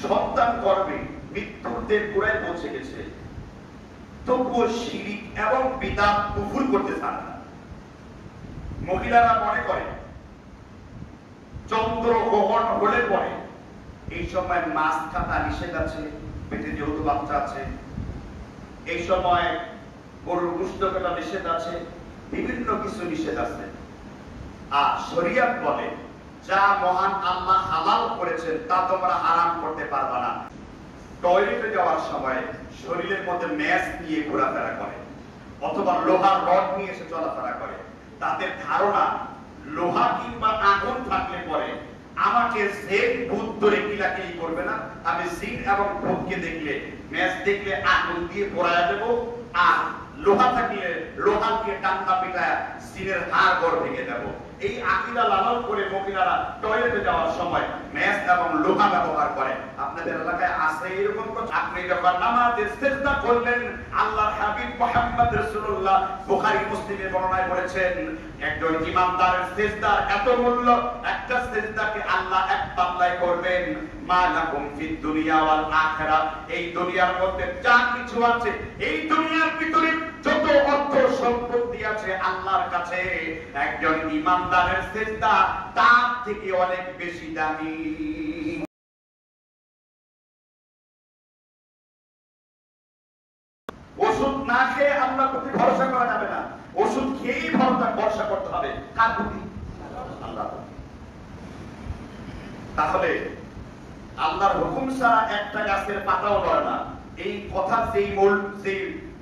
সন্তান গর্ভে মৃত্যুর দেড় গোড়ায় পৌঁছে গেছে, তবুও শিরিক এবং বিদআত কুফর করতে চান না। মহিলারা মনে করে চন্দ্র গ্রহণ হলে পরে এই সময় মাছ খাওয়া নিষেধ আছে, পেটে যেহেতু বাচ্চা আছে, এই সময় গরুর গোশত কাটা নিষেধ আছে, বিভিন্ন কিছু নিষেধ আছে। আর শরীয়ত বলে যা মহান আল্লাহ হালাল করেছেন তা তোমরা হারাম করতে পারবে না। টয়লেটে যাওয়ার সময় শরীরের মধ্যে ম্যাচ নিয়ে ঘোরাফেরা করে অথবা লোহার রড নিয়ে এসে চলাফেরা করে, তাদের ধারণা লোহা কিংবা আগুন থাকলে পরে আমাকে জিন ভূত ধরে কিলাকিলি করবে না, আমি জিন এবং ভূতকে দেখলে ম্যাচ দেখলে আগুন দিয়ে পোড়ায় দেব, আর লোহা থাকলে লোহা দিয়ে টান্না পিটায় জিনের হাড় গড় ভেঙে দেব। এই আকীদা লালন করে মহিলারা টয়লেটে যাওয়ার সময় ম্যাচ এবং লোহা ব্যবহার করে। আপনাদের এলাকায় আছে এরকম? আপনি যখন নামাজে সিজদা করলেন, আল্লাহর হাবিব মুহাম্মদ রাসূলুল্লাহ বুখারী মুসলিমে বর্ণনায় বলেছেন একজন ইমানদারের সিজদার এত মূল্য, একটা সিজদাকে আল্লাহ এক পাল্লায় করবেন মা লাকুম ফিদ দুনিয়া ওয়াল আখিরাহ। এই দুনিয়ার মধ্যে যা কিছু আছে, এই দুনিয়ার ভিতরে যত অর্থ সম্পত্তি আছে আল্লাহর কাছে একজন ইমানদারের সিজদা তার থেকে অনেক বেশি দামি। ওষুধ না খেয়ে আল্লাহর প্রতি ভরসা করা যাবে না, ওষুধ খেয়েই ভরসা করতে হবে। কার প্রতি? আল্লাহ। তাহলে আল্লাহর হুকুম ছাড়া একটা গাছের পাতাও নড়ে না, এই কথা যেই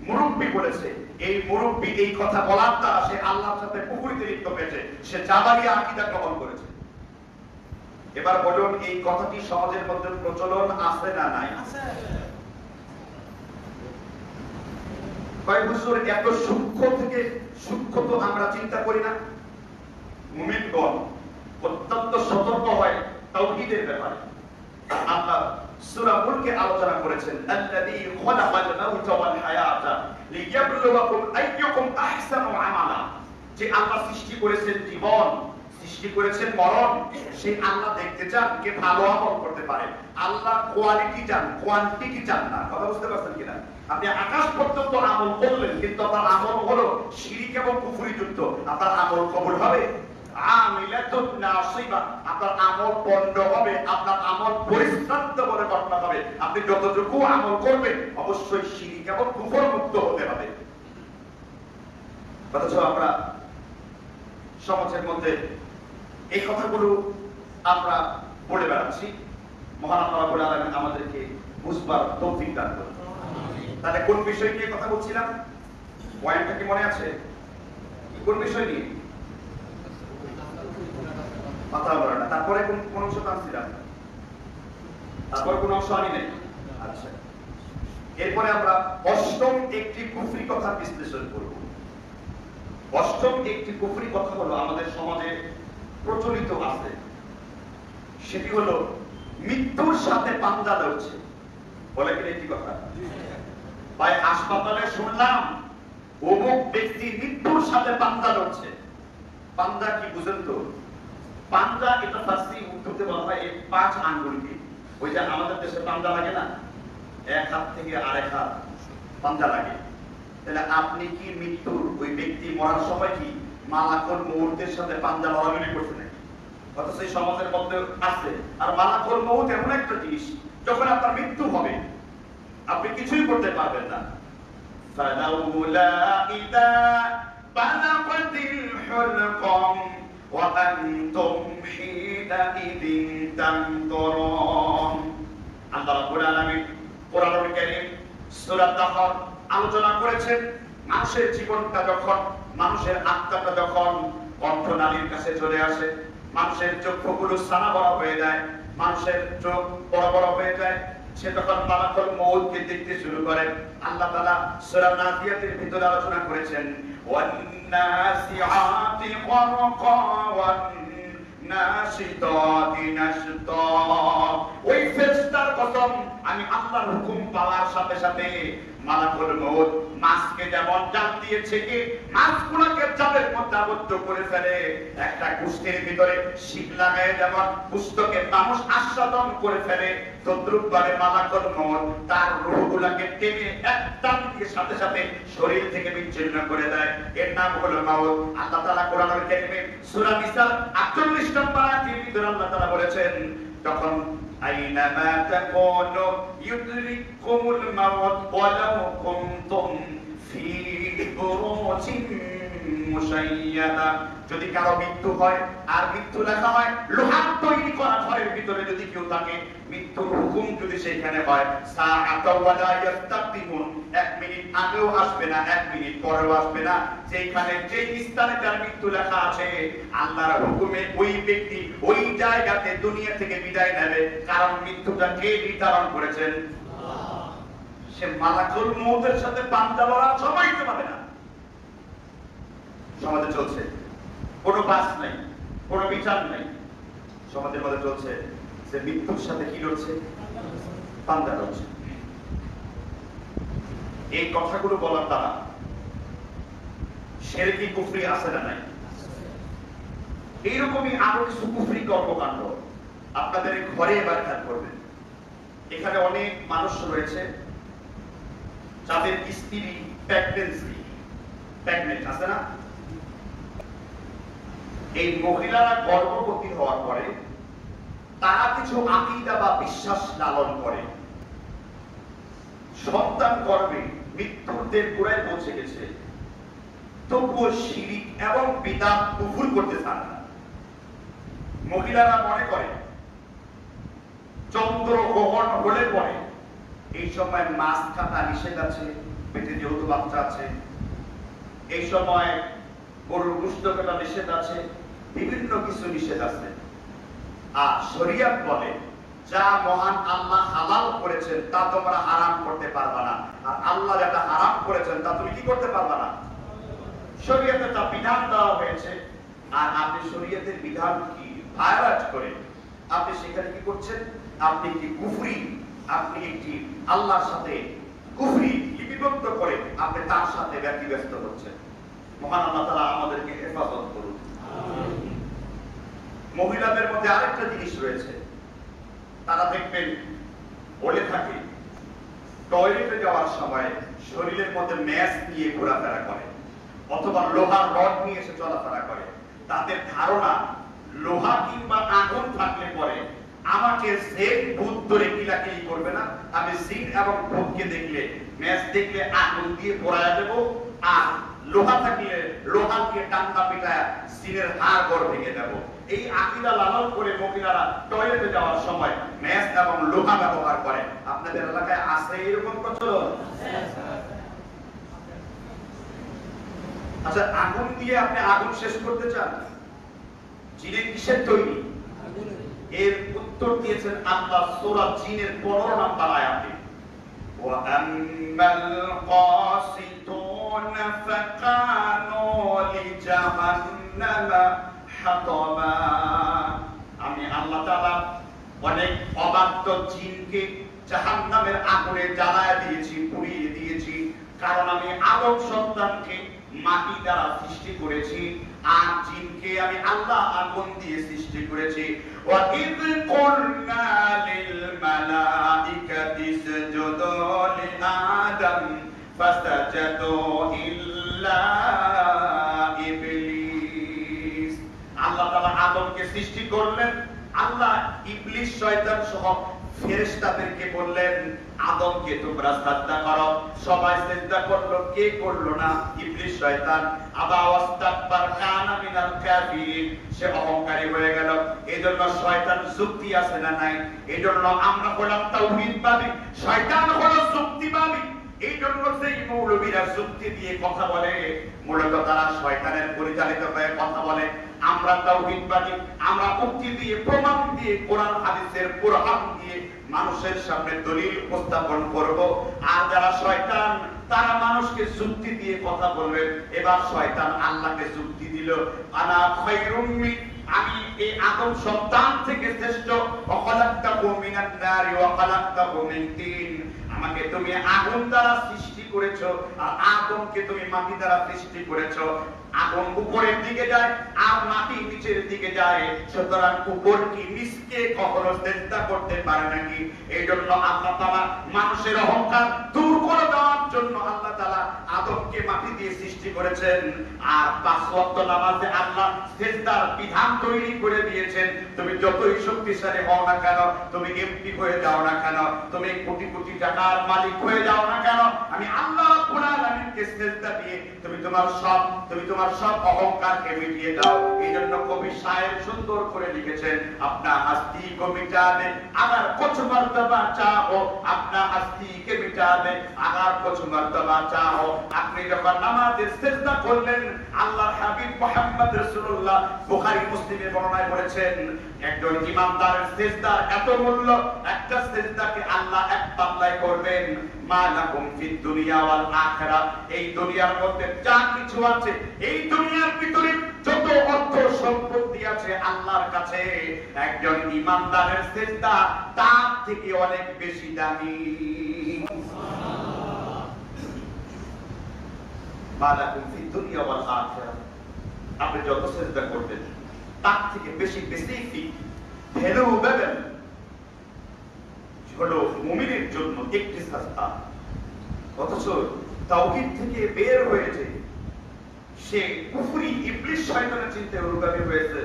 মুরব্বী বলেছে, এই মুরব্বী এই কথা বলার দ্বারা সে আল্লাহর সাথে পুকুরিতে লিপ্ত হয়েছে, সে জাবারিয়া আকীদা গ্রহণ করেছে। এবার বলুন, এই কথাটি সমাজের মধ্যে প্রচলন আছে না নাই? কয়েক বছর এত সূক্ষ্ম থেকে সূক্ষ্ম তো আমরা চিন্তা করি না। মুমিনগণ অত্যন্ত সতর্ক হয় তাওহীদের ব্যাপারে। আল্লাহ সূরা মুলকে আলোচনা করেছেন, আল্লাযী খালাকাল মাউতা ওয়াল হায়াতা লিয়াবলুয়াকুম আইয়ুকুম আহসানু আমালা। যে আল্লাহ সৃষ্টি করেছেন জীবন, সৃষ্টি করেছেন মরণ, সেই আল্লাহ দেখতে চান কে ভালো আমল করতে পারে। আল্লাহ কোয়ালিটি চান, কোয়ান্টিটি চান না। কথা বুঝতে পারছেন কিনা? আপনি আকাশ পর্যন্ত আমল করলেন কিন্তু আপনার আমল হলো শিরক এবং কুফরি যুক্ত, আপনার আমল কবুল হবে? আমিলাতুন নাসিবা, আপনার আমল পণ্ড হবে, আপনার আমল পরিশ্রান্ত বলে গণ্য হবে। আপনি যতটুকু আমল করবেন অবশ্যই শিরক এবং কুফর মুক্ত হতে হবে। অথচ আমরা সমাজের মধ্যে এই কথাগুলো আমরা বলে বেড়াচ্ছি। মহান আল্লাহ রাব্বুল আলামিন আমাদেরকে বুঝবার তৌফিক দান করুন। তাহলে কোন বিষয় নিয়ে কথা বলছিলাম? পয়েন্টটা কি মনে আছে? কোন বিষয় নিয়ে কথা বলা না? তারপরে কোন অংশ টানছিলাম? তারপরে কোন অংশ আনি নাই? আচ্ছা, এরপরে আমরা অষ্টম একটি কুফরি কথা বিশ্লেষণ করব। অষ্টম একটি কুফরি কথা হলো আমাদের সমাজে প্রচলিত আছে, সেটি হলো মৃত্যুর সাথে পাঞ্জা লড়ছে। বলে কিনা একটি কথা? ভাই হাসপাতালে শুনলাম অমুক ব্যক্তি মৃত্যুর সাথে পাঞ্জা লড়ছে। পাঞ্জা কি বুঝেন তো? পাঞ্জা এটা ফার্সি উর্দুতে বলা হয় এই 5 আঙ্গুলকে। ওই যে আমাদের দেশে পাঞ্জা লাগে না, এক হাত থেকে আরেক হাত পাঞ্জা লাগে। তাহলে আপনি কি মৃত্যুর ওই ব্যক্তি মরার সময় কি মালাকুল মউতের সাথে পাঞ্জা লড়ালড়ি করছে নাকি? অথচ এই সমাজের মধ্যে আছে। আর মালাকুল মউত এমন একটা জিনিস, যখন আপনার মৃত্যু হবে আপনি কিছুই করতে পারবেন না। ফালাউলা ইযা বালাগাতিল হুলকাম ওয়া আনতুম হিনাইযিন তানতুরুন। আল্লাহ রাব্বুল আলামিন কোরআনুল কারীম সূরা তাহর আলোচনা করেছেন মানুষের জীবনটা যখন, মানুষের আত্মাটা যখন কণ্ঠনালীর কাছে চলে আসে, মানুষের চক্ষুগুলো সানা বড় হয়ে যায়, মানুষের চোখ বড় বড় হয়ে যায়, সে তখন মালাকুল মউতকে দেখতে শুরু করে। আল্লাহ তাআলা সূরা নাজিয়াতের ভিতরে আলোচনা করেছেন, ওয়ান নাসিআতি গরকা ওয়ান নাশিতাতি নাশতা। ওই ফেরেশতার কথা কসম, আমি আল্লাহর হুকুম পাওয়ার সাথে সাথে মালাকুল মউত মাছকে যেমন জাল দিয়েছে, কি মাছগুলোকে জালের মধ্যে আবদ্ধ করে ফেলে, একটা কুষ্টির ভিতরে শিক লাগায় যেমন পুস্তকে মানুষ আস্বাদন করে ফেলে, তদ্রুপভাবে মালাকুল মউত তার রূহগুলোকে টেনে একদম সাথে সাথে শরীর থেকে বিচ্ছিন্ন করে দেয়। এর নাম হলো মউত। আল্লাহ তাআলা কোরআনুল কারীমে সূরা নিসা 48 নম্বর আয়াতের ভিতরে আল্লাহ তাআলা বলেছেন, যখন আইনামা তাকুনু ইউদরিকুমুল মাউত ওয়ালাউ কুনতুম ফি বুরুজিন মুশাইয়াদা, যদি কারো মৃত্যু হয় আর মৃত্যু লেখা হয় লোহার তৈরি করা ঘরের ভিতরে, যদি কেউ থাকে মৃত্যুর হুকুম যদি সেখানে হয়, সাআতা ওয়ালা ইস্তাকদিমুন, 1 মিনিট আগেও আসবে না 1 মিনিট পরেও আসবে না, যেখানে যেই স্থানে তার মৃত্যু লেখা আছে আল্লাহর হুকুমে ওই ব্যক্তি ওই জায়গাতে দুনিয়া থেকে বিদায় নেবে, কারণ মৃত্যুটা কে নির্ধারণ করেছেন? আল্লাহ। সে মালাকুল মউতের সাথে পাঞ্জা লড়ার সময় তো পাবে না। সমাজে চলছে কোনো বাস নাই, কোনো বিচার নাই, সমাজের মধ্যে চলছে যে মৃত্যুর সাথে কি লড়ছে? পাঞ্জা লড়ছে। এই কথাগুলো বলার দ্বারা শিরকি কুফরি আছে না নাই? এইরকমই আরো কিছু কুফরি কর্মকাণ্ড আপনাদের ঘরে এবার খেয়াল করবেন। এখানে অনেক মানুষ রয়েছে যাদের স্ত্রী প্রেগনেন্ট আছে না? এই মহিলারা গর্ভবতী হওয়ার পরে তারা কিছু আকীদা বা বিশ্বাস লালন করে, সন্তান গর্ভে মৃত্যুর দের গোড়ায় পৌঁছে গেছে, তবুও শিরক এবং বিদআত কুফর করতে চান না। মহিলারা মনে করে চন্দ্র গ্রহণ হলে পরে এই সময় মাছ খাতা নিষেধ আছে, পেটে যেহেতু বাচ্চা আছে, এই সময় গরুর গোশত কাটা নিষেধ আছে, বিভিন্ন কিছু নিষেধ আছে। আর শরীয়ত বলে যা মহান আল্লাহ হালাল করেছেন তা তোমরা হারাম করতে পারবা না, আর আল্লাহ যেটা হারাম করেছেন তা তুমি কি করতে পারবা না। শরীয়তে তা বিধান দেওয়া হয়েছে, আর আপনি শরীয়তের বিধান কি ভায়োলেট করে আপনি সেখানে কি করছেন? আপনি একটি কুফরি, আপনি একটি আল্লাহর সাথে কুফরি লিপিবদ্ধ করে আপনি তার সাথে ব্যতিব্যস্ত হচ্ছেন। মহান আল্লাহ তাআলা আমাদেরকে হেফাজত করুন। মহিলাদের মধ্যে আরেকটা জিনিস রয়েছে, তারা দেখবেন বলে থাকে টয়লেটে যাওয়ার সময় শরীরের মধ্যে ম্যাচ নিয়ে ঘোরাফেরা করে অথবা লোহার রড নিয়ে এসে চলাফেরা করে। তাদের ধারণা লোহা কিংবা আগুন থাকলে পরে আমাকে জিন ভূত ধরে কিলাকিলি করবে না, আমি জিন এবং ভূতকে দেখলে ম্যাচ দেখলে আগুন দিয়ে পোড়ায় দেব, আর লোহা থাকলে লোহা দিয়ে টান্না পিটায় জিনের হাড় গড় ভেঙে দেব। এই আকীদা লালন করে মহিলারা টয়লেটে যাওয়ার সময় ম্যাচ এবং লোহা ব্যবহার করে। আপনাদের এলাকায় আছে এরকম প্রচলন? আচ্ছা, আগুন দিয়ে আপনি আগুন শেষ করতে চান? জিনের কিসের তৈরি? এর উত্তর দিয়েছেন আল্লাহ সূরা জিনের 15 নম্বর আয়াতে, ওয়া আম্মাল কাসিতুনা ফাকানু লিজাহান্নামা হাতাবা। আমি আল্লাহ তাআলা অনেক অবাধ্য জিনকে জাহান্নামের আগুনে জ্বালায় দিয়েছি, পুড়িয়ে দিয়েছি, কারণ আমি আদম সন্তানকে মাটি দ্বারা সৃষ্টি করেছি, আর জিনকে আমি আল্লাহ আগুন দিয়ে সৃষ্টি করেছি। ওয়া ইয কুলনা লিল মালাইকাতি ইসজুদু লি আদম ফাসাজাদু ইল্লা ইবলিস। আল্লাহ তাআলা আদমকে সৃষ্টি করলেন, আল্লাহ ইবলিস শয়তান সহ ফেরেশতাদেরকে বললেন আদমকে তোমরা সাজদা করো, সবাই সিজদা করলো, কে করলো না? ইবলিস শয়তান। আবা ওয়াস্তাকবার কানা মিনাল কাফিরিন, সে অহংকারী হয়ে গেল। এজন্য শয়তান যুক্তি আছে না নাই? এজন্য আমরা হলাম তাওহীদবাদী, শয়তান হলো যুক্তিবাদী। এই জন্য সেই মৌলবীরা যুক্তি দিয়ে কথা বলে, মূলত তারা শয়তানের পরিচালিত হয়ে কথা বলে। আমরা তাওহীদবাদী, আমরা যুক্তি দিয়ে প্রমাণ দিয়ে কোরআন হাদিসের বুরহান দিয়ে মানুষের সামনে দলিল উপস্থাপন করব। আর যারা শয়তান তারা মানুষকে যুক্তি দিয়ে কথা বলবে। এবার শয়তান আল্লাহকে যুক্তি দিল, আনা খায়রুম মিন, আমি এই আদম সন্তান থেকে শ্রেষ্ঠ, অখলাকতাহু মিন মিনান নারি ওয়া খালাকতাহু মিন তিন, আমাকে তুমি আগুন দ্বারা সৃষ্টি করেছো আর আদমকে তুমি মাটি দ্বারা সৃষ্টি করেছো। আগুন উপরের দিকে যায় আর মাটি নিচের দিকে যায়, সুতরাং উপর কি নিচকে কখনো চেষ্টা করতে পারে নাকি? এই জন্য আল্লাহ তাআলা মানুষের অহংকার দূর করে দেওয়ার জন্য আল্লাহ তাআলা আদমকে মাটি দিয়ে সৃষ্টি করেছেন। আর 5 ওয়াক্ত নামাজে আল্লাহ সিজদার বিধান তৈরি করে দিয়েছেন। তুমি যতই শক্তিশালী হও না কেন, তুমি এমপি হয়ে যাও না কেন, তুমি কোটি কোটি টাকার মালিক হয়ে যাও না কেন, আমি আল্লাহ রাব্বুল আলামিনকে সিজদা দিয়ে তুমি তোমার সব অহংকারকে মিটিয়ে দাও। এই জন্য কবি শায়ের সুন্দর করে লিখেছেন, আপনা হস্তি কো মিটা দে আগার কুছ মর্তবা চাহো, আপনা হস্তি কে মিটা দে আগার কুছ মর্তবা চাহো। আপনি যখন নামাজে সিজদা করলেন, আল্লাহর হাবিব মুহাম্মদ রাসূলুল্লাহ বুখারী মুসলিমে বর্ণনা করেছেন, একজন ইমানদারের সিজদার এত মূল্য, একটা সিজদাকে আল্লাহ এক পাল্লায় করবেন। মা লাকুম ফিদ দুনিয়া ওয়াল আখিরাহ, এই দুনিয়ার মধ্যে যা কিছু আছে, এই দুনিয়ার ভিতরে যত অর্থ সম্পত্তি আছে, আল্লাহর কাছে একজন ইমানদারের সিজদা তার থেকে অনেক বেশি দামি। মা লাকুম ফিদ দুনিয়া ওয়াল আখিরাহ, আপনি যত সিজদা করবেন তার থেকে বেশি ভ্যালু পাবেন হলো মুমিনের জন্য একটি সাজদা। অথচ তাওহীদ থেকে বের হয়েছে, সে কুফরি ইবলিস শয়তানের চিন্তায় অনুগামী হয়েছে,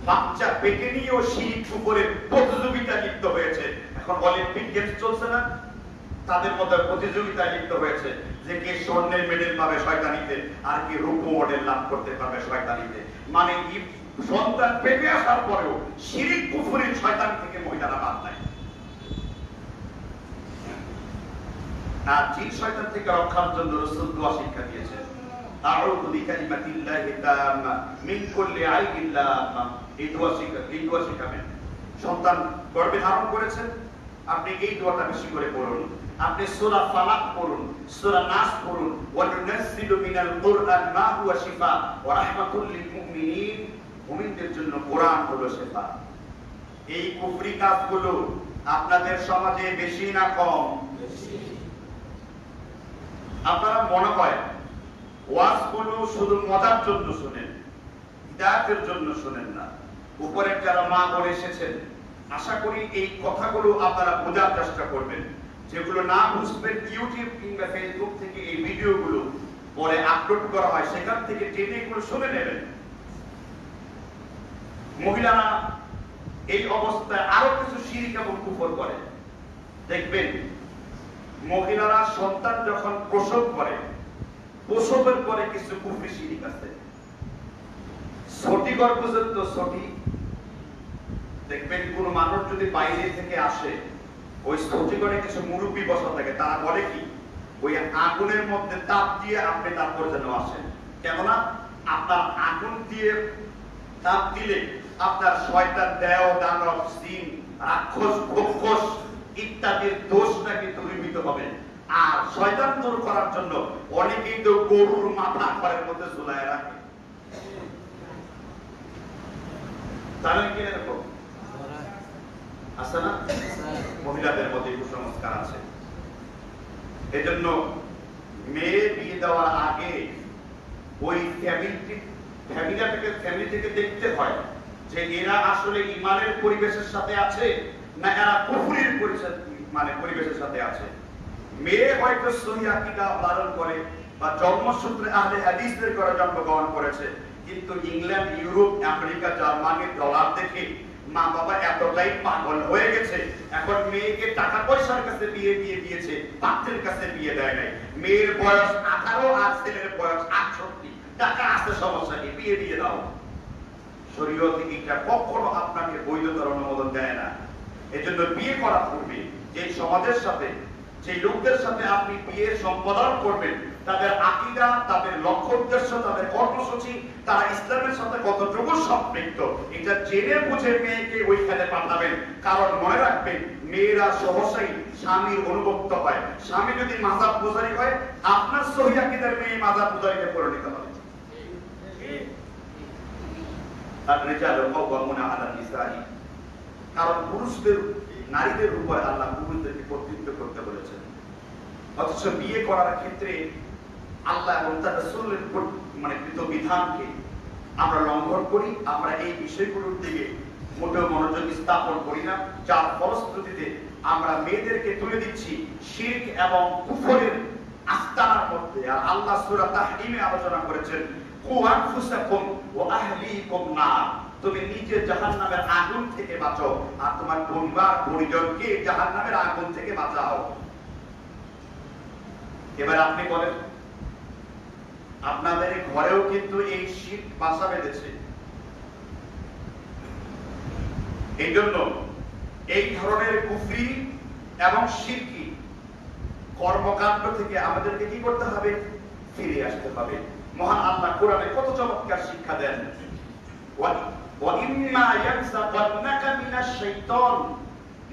বাচ্চা পেটে নিয়েও শিরিক উপরে প্রতিযোগিতা লিপ্ত হয়েছে। এখন অলিম্পিক গেমস চলছে না, তাদের মধ্যে প্রতিযোগিতা লিপ্ত হয়েছে যে কে স্বর্ণের মেডেল পাবে শয়তানিতে আর কে রূপো মডেল লাভ করতে পারবে শয়তানিতে। মানে সন্তান পেটে আসার পরেও শিরিক কুফরির শয়তানি থেকে মহিলারা বাদ নাই। আর জিন শয়তান থেকে রক্ষার জন্য রাসূল দোয়া শিক্ষা দিয়েছেন, আউযু বিকালিমাতিল্লাহি তাম্মা মিন কুল্লি আইবিন লাম্মা। এই দোয়া শিখাবেন। সন্তান গর্ভে ধারণ করেছেন, আপনি এই দোয়াটা বেশি করে পড়ুন। আপনি সূরা ফালাক পড়ুন, সূরা নাস পড়ুন। ওয়া নুনাজ্জিলু মিনাল কুরআন মা হুয়া শিফা ওয়া রাহমাতুল লিল মুমিনিন, মুমিনদের জন্য কোরআন হলো শিফা। এই কুফরি কাজগুলো আপনাদের সমাজে বেশি না কম? বেশি। আপনারা মনে হয় ওয়াজগুলো শুধু মজার জন্য শুনেন, হিদায়াতের জন্য শুনেন না। উপরে যারা মা বলে এসেছেন, আশা করি এই কথাগুলো আপনারা বোঝার চেষ্টা করবেন। যেগুলো না বুঝবেন, ইউটিউব কিংবা ফেসবুক থেকে এই ভিডিওগুলো পরে আপলোড করা হয়, সেখান থেকে টেনে এগুলো শুনে নেবেন। মহিলারা এই অবস্থায় আরো কিছু শিরক এবং কুফর করে। দেখবেন মহিলারা সন্তান যখন প্রসব করে, প্রসবের পরে কিছু কুফরি শিরক আছে। ছটি গর্ভ পর্যন্ত ছটি, দেখবেন কোন মানুষ যদি বাইরে থেকে আসে, ওই ছটি করে কিছু মুরব্বী বসা থাকে, তারা বলে কি, ওই আগুনের মধ্যে তাপ দিয়ে আপনি তারপর যেন আসেন। কেননা আপনার আগুন দিয়ে তাপ দিলে আপনার শয়তান, দেহ, দানব, জিন, রাক্ষস, খোকস ইত্যাদির দোষ নাকি দূরীভূত হবে। আর শয়তান দূর করার জন্য অনেকেই তো গরুর মাথা ঘরের মধ্যে ঝুলায় রাখে। জানেন কি এরকম আছে না? মহিলাদের মধ্যে কুসংস্কার আছে। এজন্য মেয়ে বিয়ে দেওয়ার আগে ওই ফ্যামিলি থেকে দেখতে হয় যে এরা আসলে ঈমানের পরিবেশের সাথে আছে না এরা কুফরির পরিবেশের সাথে আছে। মেয়ে হয়তো সহিহ আকীদা ধারণ করে বা জন্মসূত্রে আহলে হাদিসদের ঘরে জন্মগ্রহণ করেছে, কিন্তু ইংল্যান্ড, ইউরোপ, আমেরিকা, জার্মানির ডলার দেখে মা বাবা এতটাই পাগল হয়ে গেছে, এখন মেয়েকে টাকা পয়সার কাছে বিয়ে দিয়ে দিয়েছে, পাত্রের কাছে বিয়ে দেয় নাই। মেয়ের বয়স 18 আর ছেলের বয়স 68, টাকা আছে, সমস্যা নেই, বিয়ে দিয়ে দাও। শরীয়ত এটা কখনো আপনাকে বৈধতার অনুমোদন দেয় না। এজন্য বিয়ে করার পূর্বে যে সমাজের সাথে, যে লোকদের সাথে আপনি বিয়ে সম্পাদন করবেন, তাদের আকীদা, তাদের লক্ষ্য উদ্দেশ্য, তাদের কর্মসূচি, তারা ইসলামের সাথে কতটুকু সম্পৃক্ত, এটা জেনে বুঝে মেয়েকে ওইখানে পাঠাবেন। কারণ মনে রাখবেন, মেয়েরা সহসাই স্বামীর অনুভক্ত হয়। স্বামী যদি মাযহাব পূজারী হয়, আপনার সহিহ আকীদার মেয়ে মাযহাব পূজারীতে পরিণত হবে। আর রিজালু কাওয়ামুনা আলা নিসাই, কারণ পুরুষদের নারীদের উপর আল্লাহ পুরুষদেরকে কর্তৃত্ব করতে বলেছেন, অথচ বিয়ে করার ক্ষেত্রে আল্লাহ এবং তার রাসূলের মানে কৃত বিধানকে আমরা লঙ্ঘন করি। আমরা এই বিষয়গুলোর দিকে মোটেও মনোযোগ স্থাপন করি না, যার ফলশ্রুতিতে আমরা মেয়েদেরকে তুলে দিচ্ছি শিরক এবং কুফরের আস্তানার মধ্যে। আর আল্লাহ সূরা তাহরিমে আলোচনা করেছেন, কু আনফুসাকুম ওয়া আহলিকুম নার, তুমি নিজে জাহান্নামের আগুন থেকে বাঁচো আর তোমার পরিবার পরিজনকে জাহান্নামের আগুন থেকে বাঁচাও। এবার আপনি বলেন, আপনাদের ঘরেও কিন্তু এই শিরক বাসা বেঁধেছে। এই জন্য এই ধরনের কুফরি এবং শিরকি কর্মকাণ্ড থেকে আমাদেরকে কি করতে হবে? ফিরে আসতে হবে। মহান আল্লাহ কোরআনে কত চমৎকার শিক্ষা দেন, ওয়া ইম্মা ইয়ানসাগান্নাকা মিনাশ শাইতান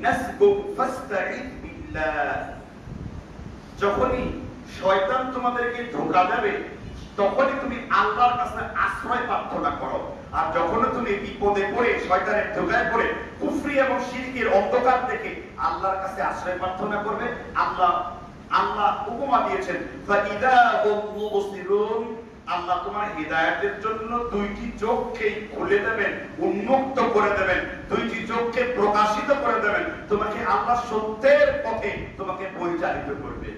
নাসগুন ফাস্তাঈদ বিল্লাহ। যখনই শয়তান তোমাদেরকে ধোঁকা দেবে তখনই তুমি আল্লাহর কাছে আশ্রয় প্রার্থনা করো। আর যখন তুমি বিপদে পড়ে শয়তানের ধোঁকায় পড়ে কুফরি এবং শিরকের অন্ধকার থেকে আল্লাহর কাছে আশ্রয় প্রার্থনা করবে, আল্লাহ উপমা দিয়েছেন, ফাইদা হুম মুবসিরুন, আল্লাহ তোমার হিদায়াতের জন্য দুইটি চোখকে খুলে দেবেন, উন্মুক্ত করে দেবেন, দুইটি চোখকে প্রকাশিত করে দেবেন, তোমাকে আল্লাহ সত্যের পথে তোমাকে পরিচালিত করবে।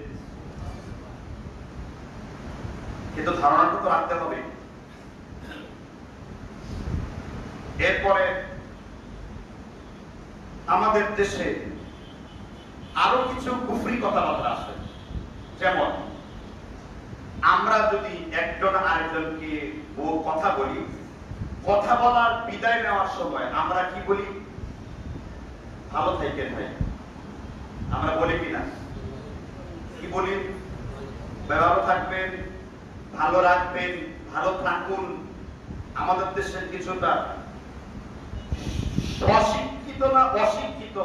কিন্তু ধারণাটা তো রাখতে হবে। এরপরে আমাদের দেশে আরো কিছু কুফরি কথাবার্তা আছে, যেমন আমরা যদি একজন আরেকজনকে কথা বলি, কথা বলার বিদায় নেওয়ার সময় আমরা কি বলি? ভালো থাকেন ভাই, আমরা বলি কিনা? কি বলি? ভালো থাকবেন, ভালো রাখবেন, ভালো থাকুন। আমাদের দেশের কিছুটা অশিক্ষিত না অশিক্ষিত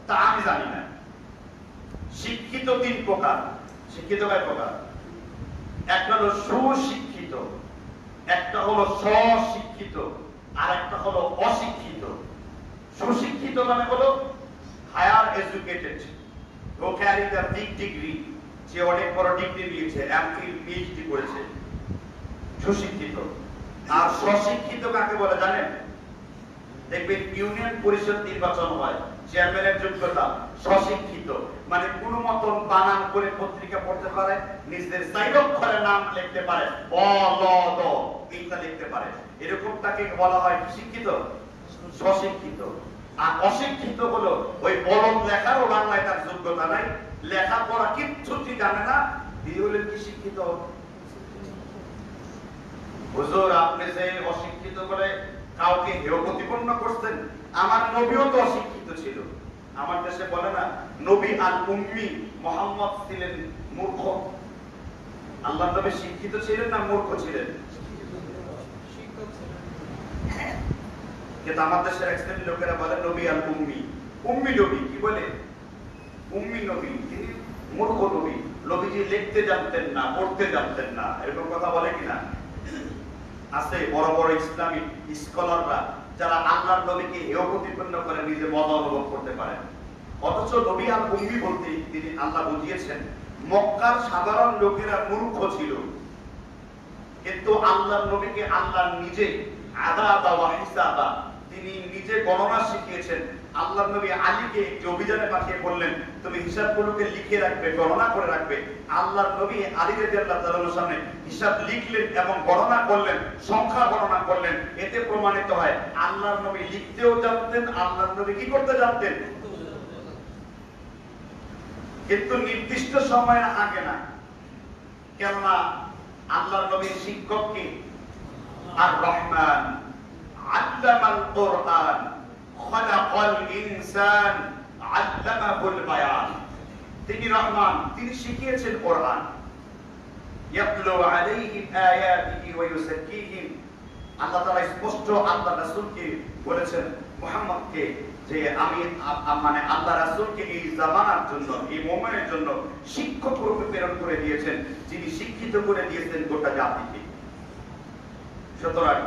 তা আমি জানি না। শিক্ষিত তিন প্রকার। শিক্ষিত কয় প্রকার? একটা হলো সুশিক্ষিত, একটা হলো স্বশিক্ষিত, আর একটা হলো অশিক্ষিত। সুশিক্ষিত মানে হলো higher educated, who carry the big degree, যে অনেক বড় ডিগ্রি নিয়েছে, এমফিল পিএইচডি করেছে, সুশিক্ষিত। আর স্বশিক্ষিত কাকে বলে জানেন? দেখবেন ইউনিয়ন পরিষদ নির্বাচন হয়, চেয়ারম্যানের যোগ্যতা স্বশিক্ষিত, মানে কোন মতন বানান করে পত্রিকা পড়তে পারে, নিজের সাইডক্ষরে নাম লিখতে পারে, অ ল দ এইটা লিখতে পারে, এরকম তাকে বলা হয় শিক্ষিত, স্বশিক্ষিত। আর অশিক্ষিত হলো ওই বলদ লেখারও বাংলায় তার যোগ্যতা নাই, লেখাপড়া কিচ্ছুটি জানে না, দিয়ে হলেন কি শিক্ষিত? হুজুর আপনি যে অশিক্ষিত বলে কাউকে হেয় প্রতিপন্ন করছেন, আমার নবীও তো অশিক্ষিত ছিল। আমার দেশে বলে না, নবী আল উম্মি, মুহাম্মদ ছিলেন মূর্খ। আল্লাহর নবী শিক্ষিত ছিলেন না মূর্খ ছিলেন? কিন্তু আমার দেশের এক শ্রেণীর লোকেরা বলে নবী আল উম্মি। উম্মি নবী কি বলে? উম্মি নবী, তিনি মূর্খ নবী, নবীজি লিখতে জানতেন না, পড়তে জানতেন না, এরকম কথা বলে কিনা? আছে বড় বড় ইসলামিক স্কলাররা যারা আল্লাহর নবীকে হেয় প্রতিপন্ন করে নিজে মজা অনুভব করতে পারেন। অথচ নবী আল উম্মি বলতে তিনি আল্লাহ বুঝিয়েছেন মক্কার সাধারণ লোকেরা মূর্খ ছিল, কিন্তু আল্লাহর নবীকে আল্লাহ নিজে আদাবা ওয়া হিসাবা, তিনি নিজে গণনা শিখিয়েছেন। আল্লাহর নবী আলীকে একটি অভিযানে পাঠিয়ে বললেন, তুমি হিসাবগুলোকে লিখে রাখবে, গণনা করে রাখবে। আল্লাহর নবী আলী রাদিয়াল্লাহু তাআলার সামনে হিসাব লিখলেন এবং গণনা করলেন, সংখ্যা গণনা করলেন। এতে প্রমাণিত হয় আল্লাহর নবী লিখতেও জানতেন, আল্লাহর নবী কি করতে জানতেন, কিন্তু নির্দিষ্ট সময়ের আগে না। কেননা আল্লাহর নবীর শিক্ষককে আর রহমান আল্লামাল কোরআন খালাকাল ইনসান আল্লামাহুল বায়ান, তিনি রহমান, তিনি শিখিয়েছেন কোরআন। ইয়াতলু আলাইহিম আয়াতিহি ওয়া ইউযাক্কিহিম, আল্লাহ তাআলা স্পষ্ট আল্লাহ রাসূলকে বলেছেন, মুহাম্মদকে, যে আমি মানে আল্লাহ রাসূলকে এই জামানার জন্য, এই মুমিনের জন্য শিক্ষক রূপে প্রেরণ করে দিয়েছেন, যিনি শিক্ষিত করে দিয়েছেন গোটা জাতিকে। সুতরাং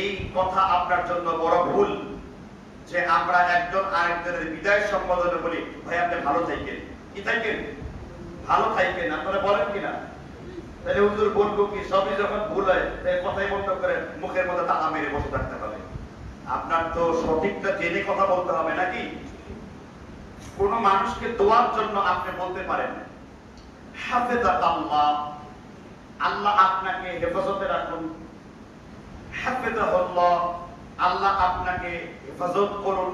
এই কথা আপনার জন্য বড় ভুল যে আমরা একজন আরেকজনের বিদায় সম্বোধনে বলি, ভাই আপনি ভালো থাকেন, কি থাকেন, ভালো থাকেন, আপনারা বলেন কিনা? তাহলে হুজুর বলবো কি, সবই যখন ভুল হয় কথাই বন্ধ করে মুখের মধ্যে তালা মেরে বসে থাকতে হবে? আপনার তো সঠিকটা জেনে কথা বলতে হবে নাকি? কোন মানুষকে দোয়ার জন্য আপনি বলতে পারেন হাফেজাকাল্লাহ, আল্লাহ আপনাকে হেফাজতে রাখুন, হাফেজাহুল্লাহ, আল্লাহ আপনাকে হেফাজত করুন,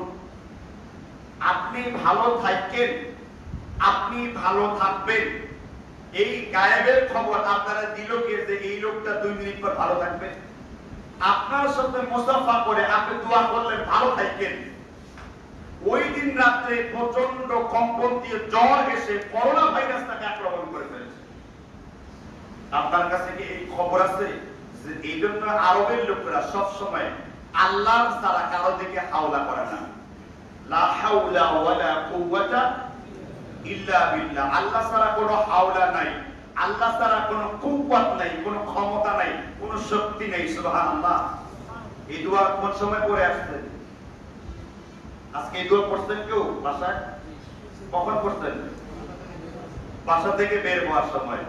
আপনি ভালো থাকেন, আপনি ভালো থাকবেন। এই গায়েবের খবর আপনারা দিল কে যে এই লোকটা 2 মিনিট পর ভালো থাকবে? আপনার সাথে মুসাফা করে আপনি দোয়া করলেন ভালো থাকেন, ওই দিন রাত্রে প্রচন্ড কম্পন দিয়ে জ্বর এসে করোনা ভাইরাস তাকে আক্রমণ করে ফেলেছে। আপনার কাছে কি এই খবর আছে? যে এই জন্য আরবের লোকেরা সবসময় আল্লাহর ছাড়া কারো দিকে হাওলা করে না। লা হাওলা ওয়ালা কুওয়াতা ইল্লা বিল্লাহ। আল্লাহ ছাড়া কোনো হাওলা নাই, আল্লাহ ছাড়া কোনো কুওয়াত নাই, কোনো ক্ষমতা নাই, কোনো শক্তি নাই। সুবহানাল্লাহ। এই দোয়া কোন সময় পড়ে আসছেন? আজকে এই দোয়া পড়ছেন কেউ বাসায়? কখন পড়ছেন? বাসা থেকে বের হওয়ার সময়।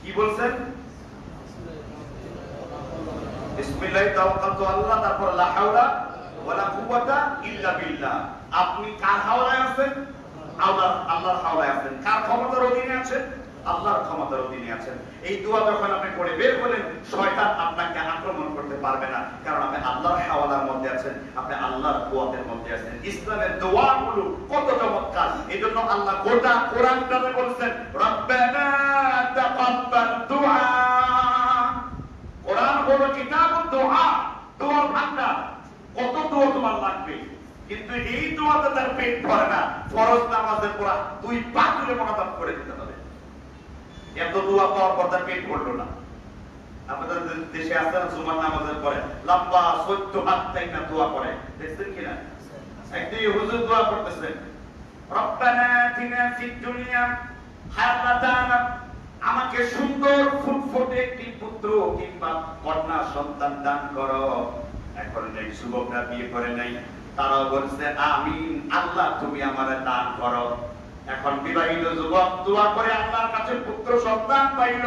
কি বলছেন? বিসমিল্লাহি তাওয়াক্কালতু আল্লাহ, তারপর লা হাওলা ওয়ালা কুওয়াতা ইল্লা বিল্লাহ। আপনি কার হাওলায় আছেন? আল্লাহর হাওলায় আছেন। কার ক্ষমতার অধীনে আছেন? আল্লাহর ক্ষমতার অধীনে আছেন। এই দোয়া যখন আপনি করে বের হলেন, শয়তান আপনাকে আক্রমণ করতে পারবে না, কারণ আপনি আল্লাহর হাওলার মধ্যে আছেন, আপনি আল্লাহর কুওয়াতের মধ্যে আছেন। ইসলামের দোয়াগুলো কত চমৎকার! এজন্য আল্লাহ গোটা কোরআনটাতে বলেছেন রব্বানা তাকাব্বাল দুআ। কোরআন হলো কিতাবুদ দুআ, দোয়ার ভান্ডার। কত দোয়া তোমার লাগবে, কিন্তু এই দোয়াতে তার পেট ভরে না। ফরজ নামাজের পর 2 পা তুলে মোনাজাত করে দিতে হবে। এত দোয়া পাওয়ার পর তার পেট ভরলো না। আমাদের দেশে আছে না জুমার নামাজের পরে লম্বা 14 হাত তাই না দোয়া করে, দেখছেন কিনা? একদিন হুজুর দোয়া করতেছেন রব্বানা আতিনা ফিদ দুনিয়া হাসানাতান, আমাকে সুন্দর ফুটফুটে একটি পুত্র কিংবা কন্যা সন্তান দান করো। এখন এই যুবকরা বিয়ে করে নাই, তারাও বলছে আমিন, আল্লাহ তুমি আমারে দান করো। এখন বিবাহিত যুবক দোয়া করে আল্লাহর কাছে পুত্র সন্তান পাইল,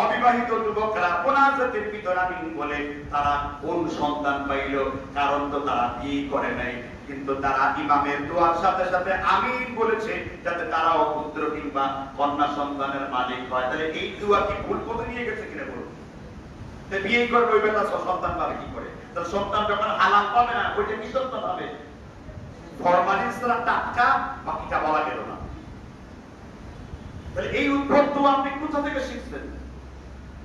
অবিবাহিত যুবকরা মুনাজাতের ভিতর আমিন বলে তারা কোন সন্তান পাইল? কারণ তো তারা বিয়ে করে নাই, কিন্তু তারা ইমামের দোয়ার সাথে সাথে আমিন বলেছে যাতে তারাও পুত্র কিংবা কন্যা সন্তানের মালিক হয়। তাহলে এই দোয়া কি ভুল পথে নিয়ে গেছে কিনা বলুন? বিয়ে করবে ওই বেটা সন্তান পাবে কি করে? তাহলে সন্তান যখন হালাল পাবে না, ওইটা কি সন্তান হবে? ফরমালিন ছাড়া টাটকা, বাকিটা বলা গেল না। তাহলে এই উদ্ভট দোয়া আপনি কোথা থেকে শিখছেন?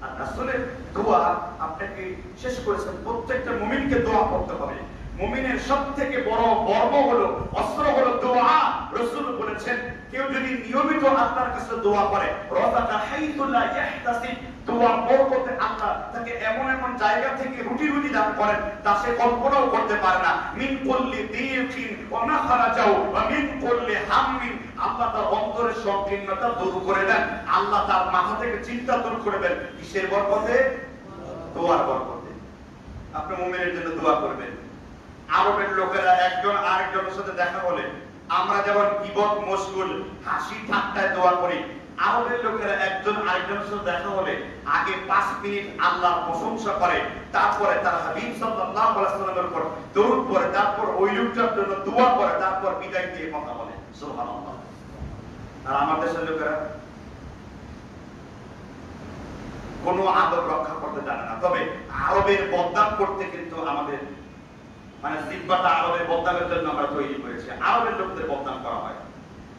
আর আসলে দোয়া আপনাকে শেষ করেছেন প্রত্যেকটা মুমিনকে দোয়া করতে হবে। মুমিনের সবথেকে বড় বর্ম হলো, অস্ত্র হলো দোয়া। রাসূল বলেছেন কেউ যদি নিয়মিত আল্লাহর কাছে দোয়া করে, রাযাকা হাইতু লা ইয়াহতাসিব, দোয়ার বরকতে আল্লাহ তাকে এমন এমন জায়গা থেকে রুটি দান করেন তা সে কল্পনাও করতে পারে না। মিন কুল্লি দিকিন ওয়া মাখরাজাও ওয়া মিন কুল্লি হাম্মিন, আল্লাহ তার অন্তরের সংকীর্ণতা দূর করে দেন, আল্লাহ তার মাথা থেকে চিন্তা দূর করে দেন। কিসের বরকতে? দোয়ার বরকতে। আপনি মুমিনের জন্য দোয়া করবেন। আরবের লোকেরা একজন আরেকজনের সাথে দেখা হলে আমরা যেমন গীবত মশগুল হাসি ঠাট্টায় দোয়া করি, আরবের লোকেরা একজন আরেকজনের সাথে দেখা হলে আগে 5 মিনিট আল্লাহর প্রশংসা করে, তারপরে তার হাবিব সাল্লাল্লাহু আলাইহি ওয়াসাল্লামের উপর দরুদ পড়ে, তারপর ওই লোকটার জন্য দোয়া করে, তারপর বিদায় দিয়ে কথা বলে। সুবহানাল্লাহ। আর আমাদের দেশের লোকেরা কোনো আদব রক্ষা করতে জানে না। তবে আরবের বদনাম করতে কিন্তু আমাদের মানে জিহ্বাটা আরবের বদনামের জন্য আমরা তৈরি করেছি। আরবের লোকদের বদনাম করা হয়,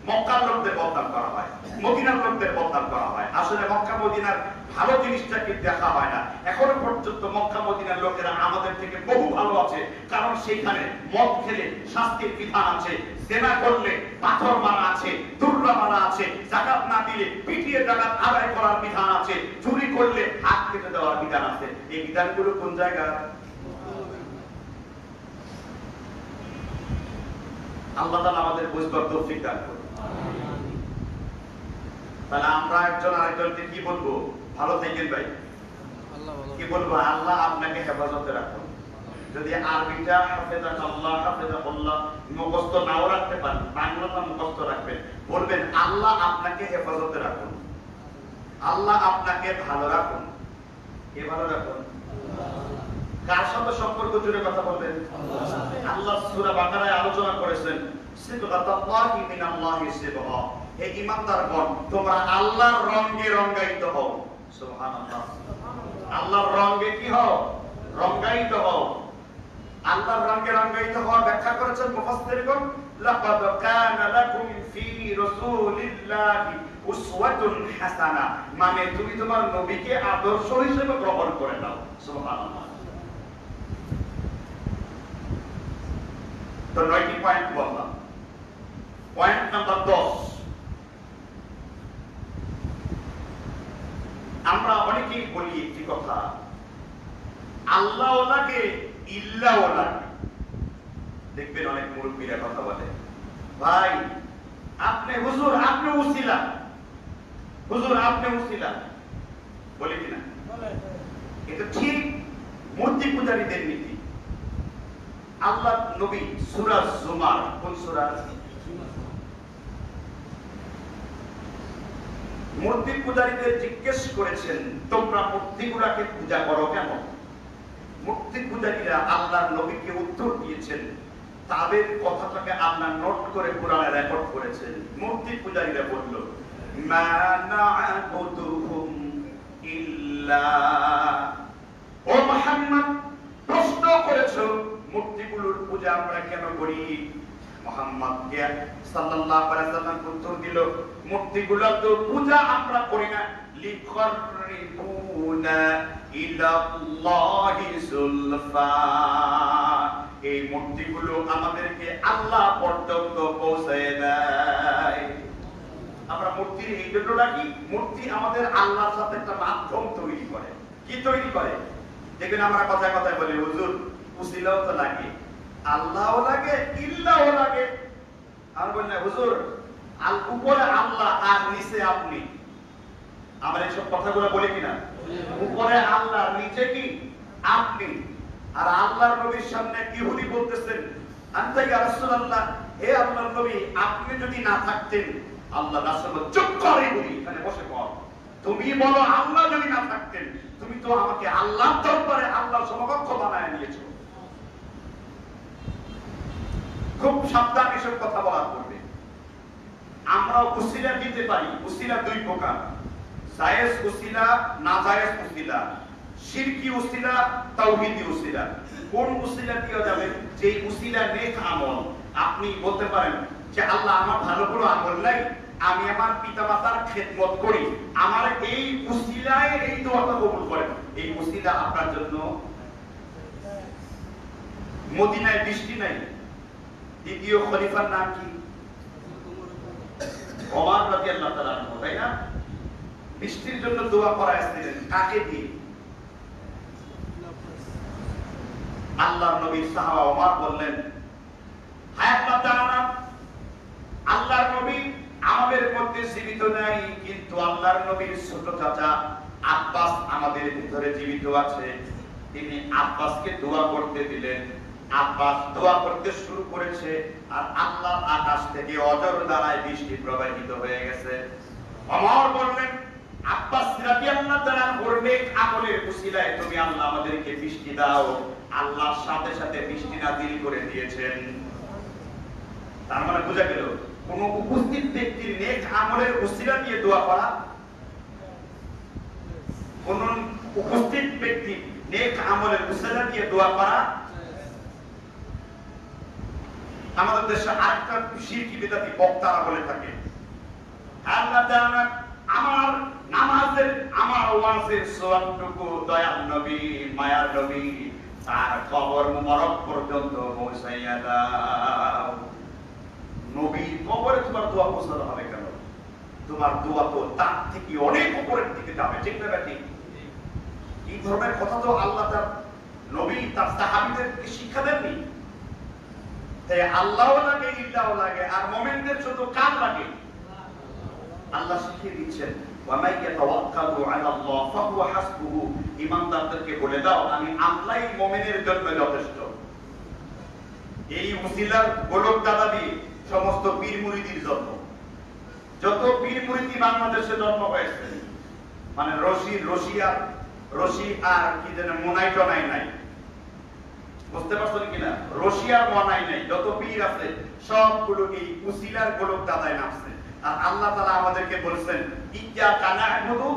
মক্কার লোকদের বদনাম করা হয়, মদিনার লোকদের বদনাম করা হয়। আসলে মক্কা মদিনার ভালো জিনিসটাকে দেখা হয় না। এখনো পর্যন্ত মক্কা মদিনার লোকেরা আমাদের থেকে বহু ভালো আছে, কারণ সেইখানে মদ খেলে শাস্তির বিধান আছে, জেনা করলে পাথর মারা আছে, দুর্রা মারা আছে, যাকাত না দিলে পিটিয়ে যাকাত আদায় করার বিধান আছে, চুরি করলে হাত কেটে দেওয়ার বিধান আছে। এই বিধানগুলো কোন জায়গায়? আল্লাহ তাআলা আমাদের বুঝবার তৌফিক দান করুন। তাহলে আমরা একজন আরেকজনকে কি বলবো? ভালো থাকেন ভাই। কি বলবো? আল্লাহ আপনাকে হেফাজতে রাখুন। যদি আরবিটা হাফেজাকাল্লাহ হাফেজাকাল্লাহ মুখস্থ নাও রাখতে পারেন, বাংলাটা মুখস্থ রাখবেন, বলবেন আল্লাহ আপনাকে হেফাজতে রাখুন, আল্লাহ আপনাকে ভালো রাখুন। কে ভালো রাখুন? কার সাথে সম্পর্ক জুড়ে কথা বলবেন? আল্লাহ সূরা বাকারায় আলোচনা করেছেন সিবগাতাল্লাহি মিনাল্লাহি সিবগা, হে ঈমানদারগণ তোমরা আল্লাহর রঙে রঙায়িত হও। সুবহানাল্লাহ। আল্লাহর রঙে কি হও? রঙায়িত হও। আল্লাহর রঙে রঙায়িত হওয়া ব্যাখ্যা করেছেন মুফাসসিরগণ, লাকাদ কানা লাকুম ফি রাসূলিল্লাহি উসওয়াতুন হাসানা, মানে তুমি তোমার নবীকে আদর্শ হিসেবে গ্রহণ করে নাও। সুবহানাল্লাহ। তো 9টি পয়েন্ট বললাম। পয়েন্ট নাম্বার 10, আমরা অনেকেই বলি একটি কথা, আল্লাহ লাগে ইল্লাহ লাগে। দেখবেন অনেক মুরব্বীরা কথা বলে, ভাই আপনি হুজুর আপনি উসিলা, হুজুর আপনি উসিলা, বলে কিনা? এটা ঠিক মূর্তি পূজারীদের নীতি। আল্লাহ নবী সূরা জুমার, কোন সূরা? মূর্তি পূজারীদের জিজ্ঞেস করেছেন তোমরা মূর্তিগুলোকে পূজা করো কেন? মূর্তি পূজারীরা আল্লাহর নবীকে উত্তর দিয়েছেন, তাদের কথাটাকে আল্লাহ নোট করে কোরআনে রেকর্ড করেছেন। মূর্তি পূজারীরা বলল, মা না'বুদুহুম ইল্লা, ও মুহাম্মদ প্রশ্ন করেছো মূর্তিগুলোর পূজা আমরা কেন করি? মুহাম্মদ সাল্লাল্লাহু আলাইহি সাল্লাম উত্তর দিল, মূর্তিগুলোর তো পূজা আমরা করি না, লিকাররিবুনা ইলাল্লাহি যুলফা, এই মূর্তিগুলো আমাদেরকে আল্লাহ পর্যন্ত পৌঁছায় দেয়। আমরা মূর্তির এই জন্য রাখি, মূর্তি আমাদের আল্লাহর সাথে একটা মাধ্যম তৈরি করে। কি তৈরি করে? দেখবেন আমরা কথায় কথায় বলি, হুজুর উসিলাও তো লাগে, আল্লাহও লাগে, ইল্লাহও লাগে। আমরা বলি না হুজুর উপরে আল্লাহ আর নিচে আপনি। আমরা এইসব কথাগুলো বলি কিনা? উপরে আল্লাহ, নিচে কি আপনি। আর আল্লাহর নবীর সামনে ইহুদি বলতেছেন, আনতা ইয়া রাসূলুল্লাহ, হে আল্লাহর নবী আপনি যদি না থাকতেন। আল্লাহ রাসূল চুপ করে, ইহুদি এখানে বসে পড়, তুমি বলো আল্লাহ যদি না থাকতেন, তুমি তো আমাকে আল্লাহর দরবারে আল্লাহর সমকক্ষ বানায় নিয়েছো। খুব সাবধান এসব কথা বলা করবে। আমরা উসিলা দিতে পারি, উসিলা দুই প্রকার, জায়েজ উসিলা, নাজায়েজ উসিলা, শিরকি উসিলা, তাওহীদি উসিলা। কোন উসিলা দেওয়া যাবে? যে উসিলা নেক আমল। আপনি বলতে পারেন যে আল্লাহ আমার ভালো কোনো আমল নাই, আমি আমার পিতামাতার খেদমত করি, আমার এই উসিলায় এই দোয়াটা কবুল করেন। এই উসিলা আপনার জন্য। মদিনায় বৃষ্টি নাই, দ্বিতীয় খলিফার নাম কি? ওমর রাদিয়াল্লাহু তাআলা আনহু, তাই না? বৃষ্টির জন্য দোয়া করাইছিলেন কাকে দিয়ে? আল্লাহর নবীর সাহাবা ওমর বললেন, হায় আল্লাহ তাআলা, আল্লাহর নবী আমাদের মধ্যে জীবিত নাই, কিন্তু আল্লাহর নবীর ছোট চাচা আব্বাস আমাদের ভিতরে জীবিত আছে। তিনি আব্বাসকে দোয়া করতে দিলেন। আব্বাস দোয়া করতে শুরু করেছে, আর আল্লাহ আকাশ থেকে অজর দ্বারায় বৃষ্টি প্রবাহিত হয়ে গেছে। ওমর বললেন, আব্বাস রাদিয়াল্লাহু তাআলা নেক আমলের উসিলায় তুমি আল্লাহ আমাদেরকে বৃষ্টি দাও। আল্লাহর সাথে সাথে বৃষ্টি নাযিল করে দিয়েছেন। তার মানে বোঝা গেল, কোন উপস্থিত ব্যক্তির নেক আমলের উসিলা দিয়ে দোয়া করা, কোন উপস্থিত ব্যক্তি নেক আমলের উসিলা দিয়ে দোয়া করা। আমাদের দেশে আরেকটা শিরকি বিদআতি বক্তারা বলে থাকে, আল্লাহ তাআলা আমার নামাজের, আমার ওয়াজের সওয়াবটুকু দয়ার নবী, মায়ার নবী তার কবর মুবারক পর্যন্ত পৌঁছাইয়া দাও। নবীর কবরে তোমার দোয়া পৌঁছাতে হবে কেন? তোমার দোয়া তো তার থেকে অনেক উপরের দিকে যাবে, ঠিক না ঠিক? এই ধরনের কথা তো আল্লাহ তার নবী তার সাহাবীদেরকে শিক্ষা দেননি। তাই আল্লাহও লাগে, ইল্লাহও লাগে, আর মুমিনদের শুধু কার লাগে? আল্লাহ শিখিয়ে দিচ্ছেন, ওয়ামাই ইয়াতাওয়াক্কালু আলাল্লাহ ফাহুয়া হাসবুহু, ঈমানদারদেরকে বলে দাও আমি আল্লাহই মুমিনের জন্য যথেষ্ট। এই উসিলার গোলক দাদা দিয়ে সমস্ত পীর মুরিদির জন্ম। যত পীর মুরিদি বাংলাদেশে জন্ম হয়েছে, মানে রশি আর কি যেন মোনাই টনাই নাই, বুঝতে পারছেন কিনা? রশিয়ার মনাই নাই, যত পীর আছে সবগুলো এই উসিলার গোলক দাদায় নামছে। আর আল্লাহ তাআলা আমাদেরকে বলেছেন ইয়্যাকা না'বুদু,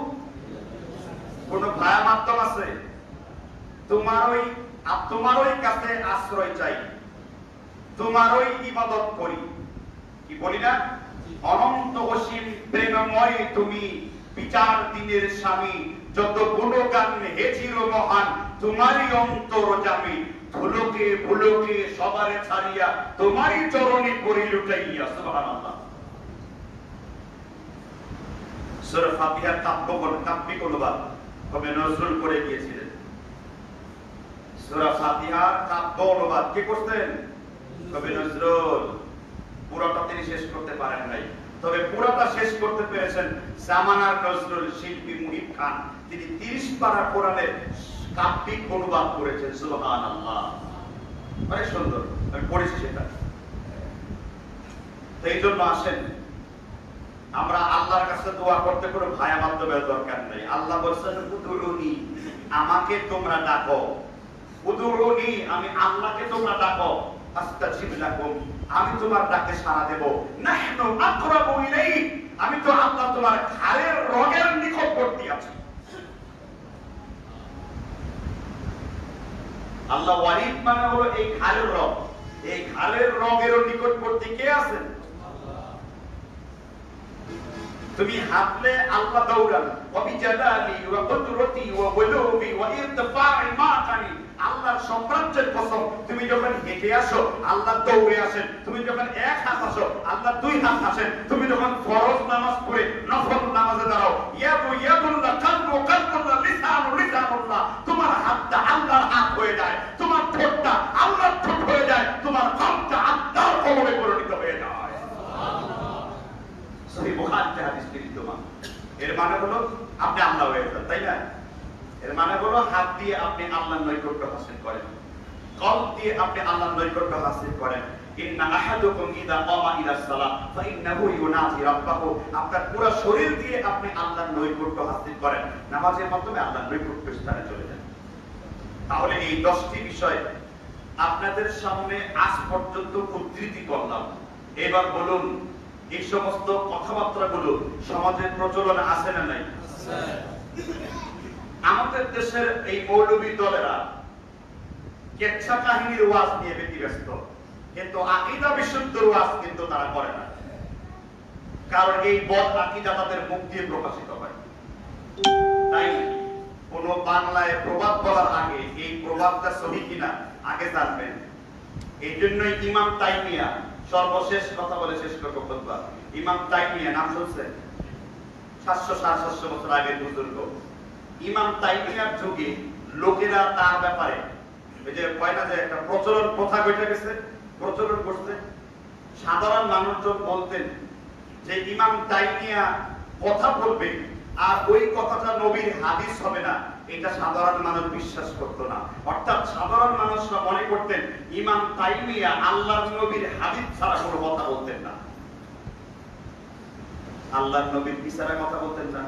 কোন ভায়া মাধ্যম আছে? তোমারই কাছে আশ্রয় চাই, তোমারই ইবাদত করি। কি বলি না? অনন্ত অসীম প্রেমময় তুমি, বিচার দিনের স্বামী, যত গুণগান হে চির মহান, তোমারই অন্তর্যামী, ধুলোকে ভুলোকে সবারে ছাড়িয়া তোমারই চরণে করি লুটাইয়া। সুবহানাল্লাহ। সূরা ফাতিহার কাব্যিক অনুবাদ কবি নজরুল করে গিয়েছিলেন। সূরা ফাতিহার কাব্য অনুবাদ কে করতেন? কবি নজরুল। পুরোটা তিনি শেষ করতে পারেন নাই, তবে পুরোটা শেষ করতে পেরেছেন জামানার নজরুল শিল্পী মুহিব খান। তিনি 30 পারা কোরআনের কাব্যিক অনুবাদ করেছেন। সুবহানাল্লাহ, অনেক সুন্দর, আমি পড়েছি সেটা। তো এই জন্য আসেন আমরা আল্লাহর কাছে দোয়া করতে কোনো ভায়া মাধ্যমের দরকার নেই। আল্লাহ বলেছেন উদুরুনি, আমাকে তোমরা ডাকো। উদুরুনি, আমি আল্লাহকে তোমরা ডাকো। আস্তাজিব লাকুম, আমি তোমার ডাকে সাড়া দেব। নাহনু আকরাবু ইলাইহি, আমি তো আল্লাহ তোমার ঘাড়ের রগের নিকটবর্তী আছি। আল্লাহ ওয়ারিদ মানে হলো এই ঘাড়ের রগ, এই ঘাড়ের রগের নিকটবর্তী কে আছেন? তুমি হাঁটলে আল্লাহ দৌড়ান। ওয়াবিজালালি ওয়া কুদরতি ওয়া উলুমি ওয়া ইরতিফা'i মাকানি, আল্লাহর সাম্রাজ্যের কসম, তুমি যখন হেঁটে আসো আল্লাহ দৌড়ে আসেন, তুমি যখন এক হাত আসো আল্লাহ দুই হাত আসেন, তুমি যখন ফরজ নামাজ পড়ে নফল নামাজে দাঁড়াও ইয়াদুল্লাহ কালবুল্লাহ লিসানুল্লাহ, তোমার হাতটা আল্লাহর হাত হয়ে যায়, তোমার ঠোঁটটা আল্লাহর ঠোঁট হয়ে যায়, তোমার কলবটা আল্লাহর কলবে পরিণত হয়ে যায়। সহিহ বুখারীতে হাদিস বিদ্যমান। এর মানে হলো আপনি আল্লাহ হয়ে যান, তাই না? এর মানে হলো হাত দিয়ে আপনি আল্লাহর নৈকট্য হাসিল করেন, কলব দিয়ে আপনি আল্লাহর নৈকট্য হাসিল করেন। ইন্না আহাদুকুম ইযা কামা ইলা সালাত ফাইন্নাহু ইউনাজি রাব্বাহু, আপনার পুরো শরীর দিয়ে আপনি আল্লাহর নৈকট্য হাসিল করেন, নামাজের মাধ্যমে আল্লাহর নৈকট্য স্থানে চলে যান। তাহলে এই 10টি বিষয় আপনাদের সামনে আজ পর্যন্ত উদ্ধৃতি করলাম। এবার বলুন, এই সমস্ত কথাবার্তাগুলো সমাজের প্রচলন আছে না নাই? আমাদের দেশের এই মৌলবী দলেরা কেচ্ছা কাহিনীর ওয়াজ নিয়ে ব্যতিব্যস্ত, কিন্তু আকীদা বিশুদ্ধ ওয়াজ কিন্তু তারা করে না। কারণ এই বদ আকীদা তাদের মুখ দিয়ে প্রকাশিত হয়। তাই কোন বাংলায় প্রবাদ বলার আগে এই প্রবাদটা সহিহ কিনা আগে জানবেন। এই জন্যই ইমাম তাইমিয়া সর্বশেষ কথা বলে শেষ করব খুতবা। ইমাম তাইমিয়া নাম শুনছেন? 700-750 বছর আগের বুজুর্গ। ইমাম তাইমিয়ার যুগে লোকেরা তার ব্যাপারে এই যে কয় না যে একটা প্রচলন প্রথা গড়ে গেছে, প্রচলন করছে। সাধারণ মানুষজন বলতেন যে ইমাম তাইমিয়া কথা বলবে আর ওই কথাটা নবীর হাদিস হবে না, এটা সাধারণ মানুষ বিশ্বাস করত না। অর্থাৎ সাধারণ মানুষরা মনে করতেন ইমাম তাইমিয়া আল্লাহর নবীর হাদিস ছাড়া কোনো কথা বলতেন না। আল্লাহর নবীর বিচারে কথা বলতেন না।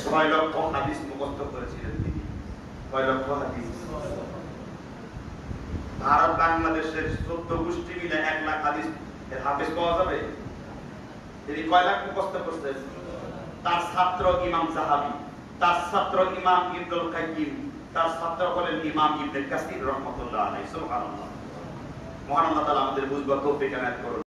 6 লক্ষ হাদিস মুখস্থ করেছিলেন তিনি। 6 লক্ষ হাদিস। ভারত বাংলাদেশের 14 গোষ্ঠী মিলে 1 লাখ হাদিস এর হাফেজ পাওয়া যাবে? তিনি কয় লাখ মুখস্থ করতেন? তার ছাত্র ইমাম যাহাবী, তার ছাত্র ইমাম ইবনুল কাইয়্যিম, তার ছাত্র হলেন ইমাম ইবনে কাসির রাহমাতুল্লাহ আলাইহি। সুবহানাল্লাহ। মহান আল্লাহ তাআলা আমাদের বুঝবার তৌফিক এনায়েত করুন।